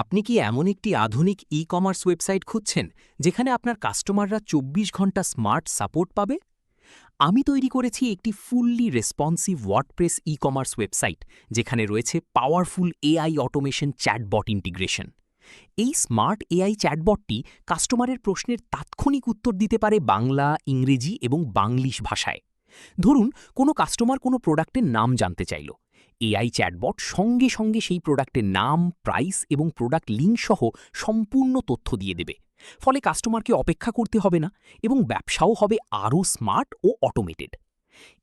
আপনি কি এমন একটি আধুনিক ই-কমার্স ওয়েবসাইট খুঁজছেন যেখানে আপনার কাস্টমাররা ২৪ ঘন্টা স্মার্ট সাপোর্ট পাবে? আমি তৈরি করেছি একটি fully responsive WordPress e-commerce website যেখানে রয়েছে powerful AI automation chatbot integration. এই স্মার্ট এআই চ্যাটবটটি কাস্টমারের প্রশ্নের তাৎক্ষণিক উত্তর দিতে পারে বাংলা, ইংরেজি এবং বাংলিশ ভাষায়। ধরুন, কোনো কাস্টমার কোনো প্রোডাক্টের নাম জানতে চাইল। এআই চ্যাটবট সঙ্গে সঙ্গে সেই প্রোডাক্টের নাম, প্রাইস এবং প্রোডাক্ট লিঙ্ক সহ সম্পূর্ণ তথ্য দিয়ে দেবে। ফলে কাস্টমারকে অপেক্ষা করতে হবে না এবং ব্যবসাও হবে আরও স্মার্ট ও অটোমেটেড।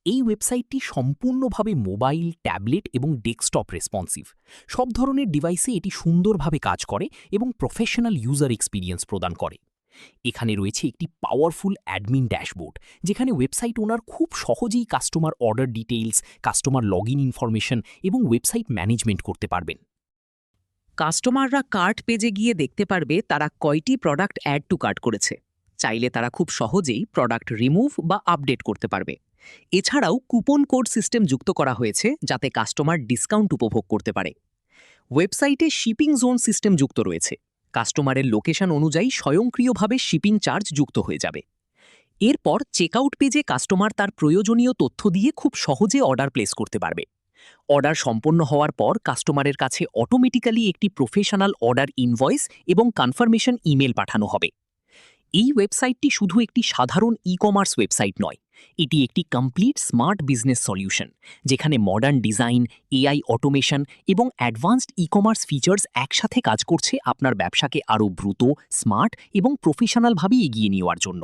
এই ওয়েবসাইটটি সম্পূর্ণভাবে মোবাইল, ট্যাবলেট এবং ডেস্কটপ রেসপন্সিভ। সব ধরনের ডিভাইসে এটি সুন্দরভাবে কাজ করে এবং প্রফেশনাল ইউজার এক্সপিরিয়েন্স প্রদান করে। এখানে রয়েছে একটি পাওয়ারফুল অ্যাডমিন ড্যাশবোর্ড, যেখানে ওয়েবসাইট ওনার খুব সহজেই customer order details, customer login information এবং ওয়েবসাইট ম্যানেজমেন্ট করতে পারবেন। কাস্টমাররা কার্ট পেজে গিয়ে দেখতে পারবে তারা কয়টি প্রোডাক্ট অ্যাড টু কার্ট করেছে। চাইলে তারা খুব সহজেই প্রোডাক্ট রিমুভ বা আপডেট করতে পারবে। এছাড়াও কুপন কোড সিস্টেম যুক্ত করা হয়েছে যাতে কাস্টমার ডিসকাউন্ট উপভোগ করতে পারে। ওয়েবসাইটে শিপিং জোন সিস্টেম যুক্ত রয়েছে। কাস্টমারের লোকেশন অনুযায়ী স্বয়ংক্রিয়ভাবে শিপিং চার্জ যুক্ত হয়ে যাবে। এরপর চেকআউট পেজে কাস্টমার তার প্রয়োজনীয় তথ্য দিয়ে খুব সহজে অর্ডার প্লেস করতে পারবে। অর্ডার সম্পন্ন হওয়ার পর কাস্টমারের কাছে অটোমেটিক্যালি একটি প্রফেশনাল অর্ডার ইনভয়েস এবং কনফার্মেশন ইমেল পাঠানো হবে। এই ওয়েবসাইটটি শুধু একটি সাধারণ ই-কমার্স ওয়েবসাইট নয়, এটি একটি কমপ্লিট স্মার্ট বিজনেস সলিউশন, যেখানে মডার্ন ডিজাইন, এআই অটোমেশন এবং অ্যাডভান্সড ই-কমার্স ফিচার্স একসাথে কাজ করছে আপনার ব্যবসাকে আরও দ্রুত, স্মার্ট এবং প্রফেশনালভাবে এগিয়ে নেওয়ার জন্য।